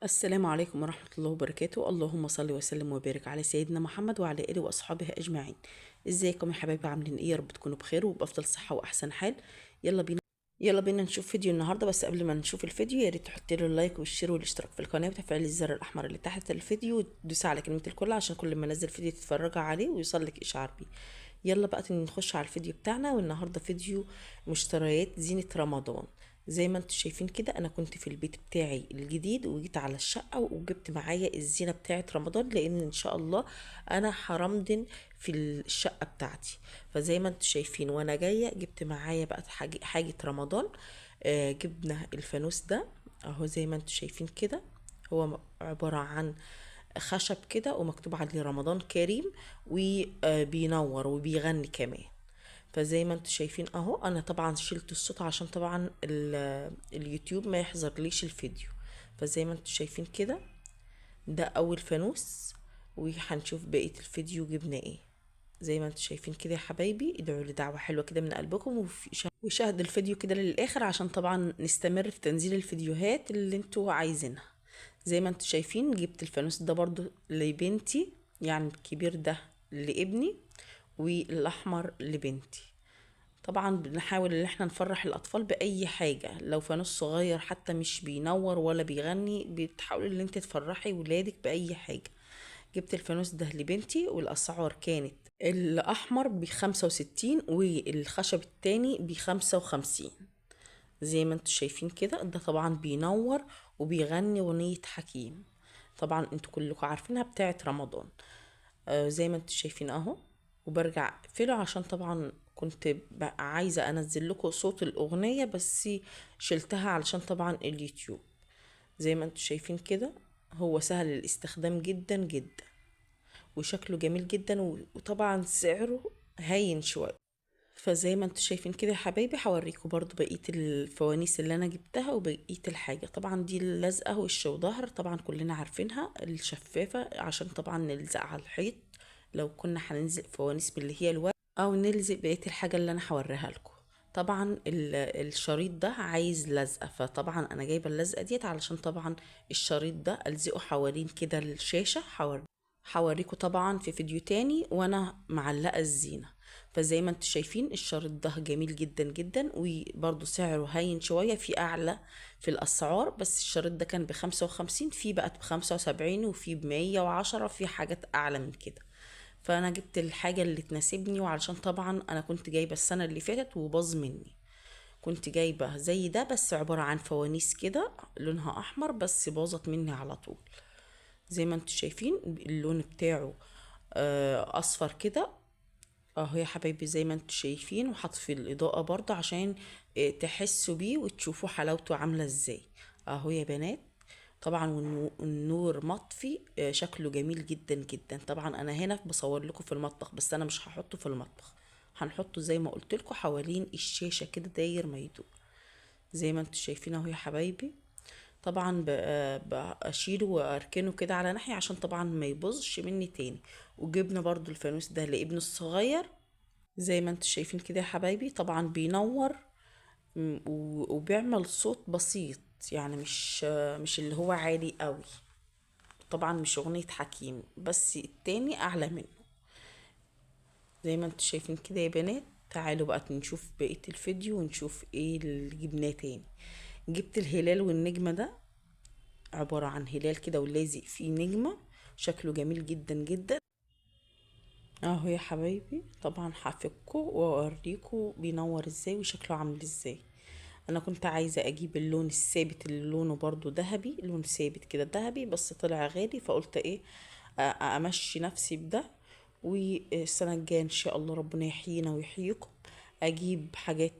السلام عليكم ورحمة الله وبركاته. اللهم صل وسلم وبارك على سيدنا محمد وعلى آله وأصحابه أجمعين. ازيكم يا حبايبي؟ عاملين ايه؟ يا رب تكونوا بخير وبأفضل صحة وأحسن حال. يلا بينا نشوف فيديو النهارده. بس قبل ما نشوف الفيديو يا ريت تحطي له اللايك والشير والاشتراك في القناه وتفعيل الزر الاحمر اللي تحت الفيديو وتدوسي على كلمه الكل عشان كل ما انزل فيديو تتفرجي عليه ويوصلك اشعار بيه. يلا بقى نخش على الفيديو بتاعنا. والنهارده فيديو مشتريات زينة رمضان. زي ما انتم شايفين كده، انا كنت في البيت بتاعي الجديد وجيت على الشقة وجبت معايا الزينة بتاعة رمضان، لان ان شاء الله انا حرمدن في الشقة بتاعتي. فزي ما انتم شايفين وانا جاية جبت معايا بقى حاجة رمضان. جبنا الفانوس ده اهو زي ما انتم شايفين كده. هو عبارة عن خشب كده ومكتوب عليه رمضان كريم، وبينور وبيغني كمان. فزي ما انتم شايفين اهو، انا طبعا شلت الصوت عشان طبعا اليوتيوب ما يحظرليش الفيديو. فزي ما انتم شايفين كده، ده اول فانوس، وهنشوف بقية الفيديو جبنا ايه. زي ما انتم شايفين كده يا حبايبي، ادعوا لي دعوة حلوة كده من قلبكم وشاهدوا الفيديو كده للآخر عشان طبعا نستمر في تنزيل الفيديوهات اللي انتوا عايزينها. زي ما انتوا شايفين جبت الفانوس ده برضو لبنتي، يعني الكبير ده لابني والاحمر لبنتي. طبعا بنحاول ان احنا نفرح الاطفال باي حاجة، لو فانوس صغير حتى مش بينور ولا بيغني بتحاولي ان انت تفرحي ولادك باي حاجة. جبت الفانوس ده لبنتي والاسعار كانت الاحمر ب65 والخشب التاني ب55. زي ما انتوا شايفين كده، ده طبعا بينور وبيغني اغنية حكيم. طبعا انتوا كلكم عارفينها بتاعت رمضان. زي ما انتوا شايفين اهو. وبرجع اقفله عشان طبعا كنت بقى عايزة انزل لكم صوت الاغنية، بس شلتها علشان طبعا اليوتيوب. زي ما انتوا شايفين كده، هو سهل الاستخدام جدا جدا وشكله جميل جدا وطبعا سعره هين شوية. فزي ما انتوا شايفين كده يا حبايبي، هوريكم برضو بقية الفوانيس اللي انا جبتها وبقية الحاجة. طبعا دي اللزقة وش وظهر، طبعا كلنا عارفينها الشفافة عشان طبعا نلزق على الحيط لو كنا هنلزق فوانيس باللي هي الورق، او نلزق بقية الحاجة اللي انا هوريها لكم. طبعا الشريط ده عايز لزقة، فطبعا انا جايبة اللزقة ديت علشان طبعا الشريط ده الزقه حوالين كده الشاشة. هوريكم طبعا في فيديو تاني وانا معلقة الزينة. فزي ما انتم شايفين الشريط ده جميل جدا جدا، وبرضه سعره هين شوية في اعلى في الاسعار. بس الشريط ده كان ب55، في بقت ب75 وفي ب110، في حاجات اعلى من كده. فانا جبت الحاجة اللي تناسبني، وعلشان طبعا انا كنت جايبة السنة اللي فاتت وباظ مني. كنت جايبة زي ده بس عبارة عن فوانيس كده لونها احمر، بس باظت مني على طول. زي ما انتم شايفين اللون بتاعه اصفر كده اهو يا حبايبي. زي ما انتم شايفين وحط في الاضاءة برضه عشان تحسوا بيه وتشوفوا حلاوته عاملة ازاي. اهو يا بنات. طبعا والنور مطفي، شكله جميل جدا جدا. طبعا انا هنا بصور لكم في المطبخ، بس انا مش هحطه في المطبخ، هنحطه زي ما قلت لكم حوالين الشاشة كده داير ما يدور. زي ما انتم شايفين اهو يا حبايبي. طبعا بشيله واركنه كده على ناحية عشان طبعا ما يبوظش مني تاني. وجبنا برضو الفانوس ده لابنه الصغير. زي ما انتم شايفين كده يا حبايبي، طبعا بينور وبيعمل صوت بسيط، يعني مش اللي هو عالي قوي. طبعا مش اغنية حكيم، بس التاني اعلى منه. زي ما انتم شايفين كده يا بنات. تعالوا بقى نشوف بقية الفيديو ونشوف ايه اللي جبناه تاني. جبت الهلال والنجمة ده، عبارة عن هلال كده ولازق فيه نجمة، شكله جميل جدا جدا. اهو يا حبايبي، طبعا هفكه واوريكم بينور ازاي وشكله عامل ازاي. انا كنت عايزة اجيب اللون الثابت اللي لونه برضو ذهبي، لون ثابت كده ذهبي، بس طلع غالي فقلت ايه، امشي نفسي بده. والسنة الجاية ان شاء الله ربنا يحيينا ويحييكم اجيب حاجات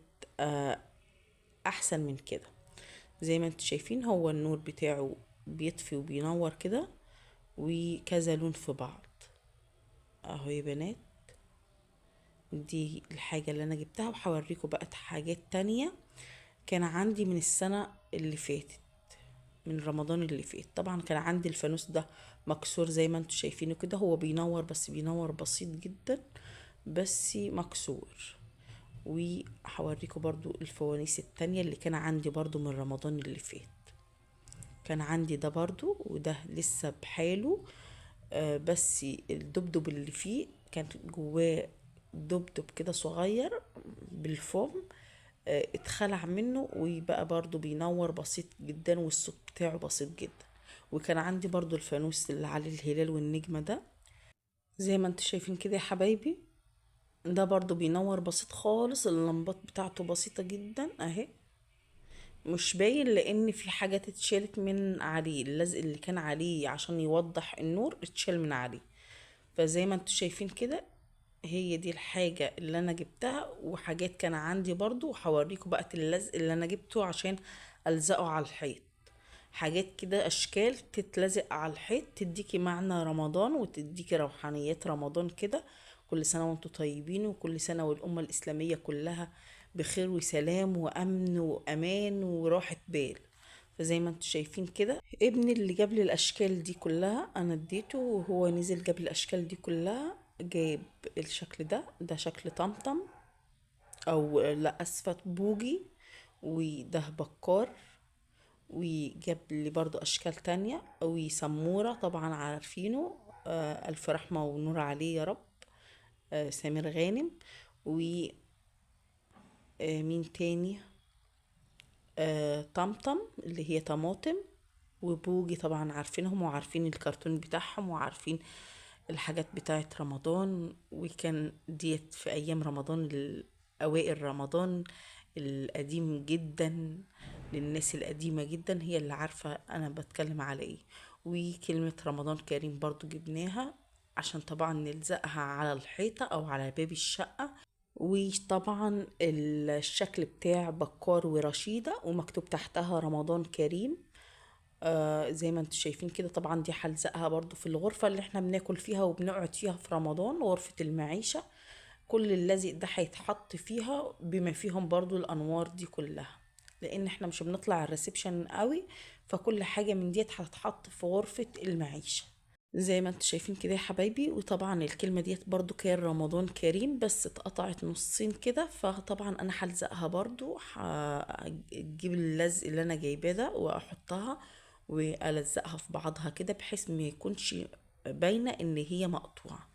احسن من كده. زي ما انتم شايفين هو النور بتاعه بيطفي وبينور كده، وكذا لون في بعض. اهو يا بنات، دي الحاجة اللي انا جبتها. وهوريكم بقى حاجات تانية كان عندي من السنة اللي فاتت، من رمضان اللي فات. طبعا كان عندي الفانوس ده مكسور زي ما انتم شايفينه كده، هو بينور بس بينور بسيط جدا، بس مكسور. وهوريكم برضو الفوانيس التانية اللي كان عندي برضو من رمضان اللي فات. كان عندي ده برضو، وده لسه بحاله. بس الدبدب اللي فيه كان جواه دبدب كده صغير بالفوم، اتخلع منه ويبقى برضو بينور بسيط جدا، والصوت بتاعه بسيط جدا. وكان عندي برضو الفانوس اللي عليه الهلال والنجمة ده، زي ما انتوا شايفين كده يا حبايبي. ده برضو بينور بسيط خالص، اللمبات بتاعته بسيطة جدا اهي، مش باين لان في حاجات اتشالت من عليه، اللزق اللي كان عليه عشان يوضح النور اتشال من عليه. فزي ما انتوا شايفين كده، هي دي الحاجة اللي انا جبتها. وحاجات كان عندي برضو، وهوريكم بقى اللزق اللي انا جبته عشان الزقه على الحيط. حاجات كده اشكال تتلزق على الحيط تديكي معنى رمضان وتديكي روحانيات رمضان كده. كل سنة وانتم طيبين، وكل سنة والأمة الإسلامية كلها بخير وسلام وأمن وأمان وراحة بال. فزي ما انتم شايفين كده، ابني اللي جاب لي الأشكال دي كلها أنا اديته، وهو نزل جاب الأشكال دي كلها. جايب الشكل ده شكل طمطم، أو لا أسفة بوجي، وده بكار. وجاب لي برضو اشكال تانية، وسمورة طبعا عارفينه، الف رحمة ونور عليه يا رب. سمير غانم. ومين تاني؟ طمطم اللي هي طماطم. وبوجي طبعا عارفينهم، وعارفين الكرتون بتاعهم، وعارفين الحاجات بتاعت رمضان. وكان ديت في ايام رمضان، اوائل رمضان القديم جدا، للناس القديمة جدا هي اللي عارفة انا بتكلم على ايه. وكلمة رمضان كريم برضو جبناها عشان طبعا نلزقها على الحيطة او على باب الشقة. وطبعا الشكل بتاع بكار ورشيدة، ومكتوب تحتها رمضان كريم. زي ما انتم شايفين كده. طبعا دي هلزقها برضو في الغرفة اللي احنا بناكل فيها وبنقعد فيها في رمضان، غرفة المعيشة. كل اللزق ده هيتحط فيها بما فيهم برضو الانوار دي كلها، لان احنا مش بنطلع الريسبشن قوي. فكل حاجة من ديت هتتحط في غرفة المعيشة، زي ما انتم شايفين كده يا حبايبي. وطبعا الكلمة ديت برضو كان رمضان كريم، بس اتقطعت نصين كده. فطبعا انا هلزقها برضو، هجيب اللزق اللي انا جايباه ده واحطها والزقها في بعضها كده، بحيث ما يكونش باينة ان هي مقطوعة.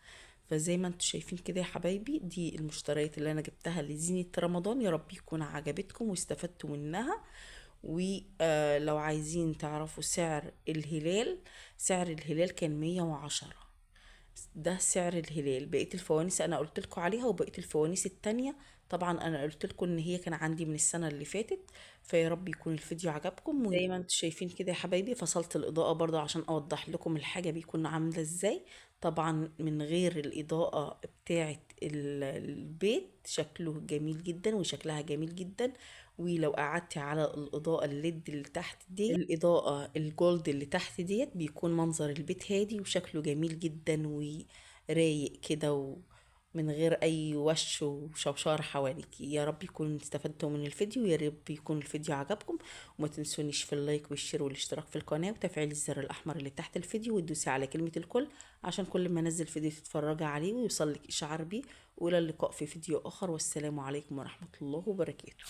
فزي ما انتم شايفين كده يا حبايبي، دي المشتريات اللي انا جبتها لزينة رمضان. يا رب يكون عجبتكم واستفدتوا منها. ولو عايزين تعرفوا سعر الهلال، سعر الهلال كان 110. ده سعر الهلال. بقية الفوانيس انا قلت لكم عليها، وبقية الفوانيس التانية طبعا انا قلت لكم ان هي كان عندي من السنة اللي فاتت. فيا رب يكون الفيديو عجبكم. زي ما انتم شايفين كده يا حبايبي، فصلت الاضاءة برضه عشان اوضح لكم الحاجة بيكون عاملة ازاي. طبعا من غير الاضاءة بتاعة البيت شكله جميل جدا وشكلها جميل جدا. ولو قعدتي على الإضاءة الليد اللي تحت دي، الإضاءة الجولد اللي تحت ديت، بيكون منظر البيت هادي وشكله جميل جدا ورايق كده، ومن غير أي وش وشوشرة حواليك. يا رب يكون استفدتوا من الفيديو، يا رب يكون الفيديو عجبكم. وما تنسونيش في اللايك والشير والاشتراك في القناة وتفعيل الزر الأحمر اللي تحت الفيديو، وتدوسي على كلمة الكل عشان كل ما انزل فيديو تتفرجي عليه ويوصلك إشعار بيه. وإلى اللقاء في فيديو آخر، والسلام عليكم ورحمة الله وبركاته.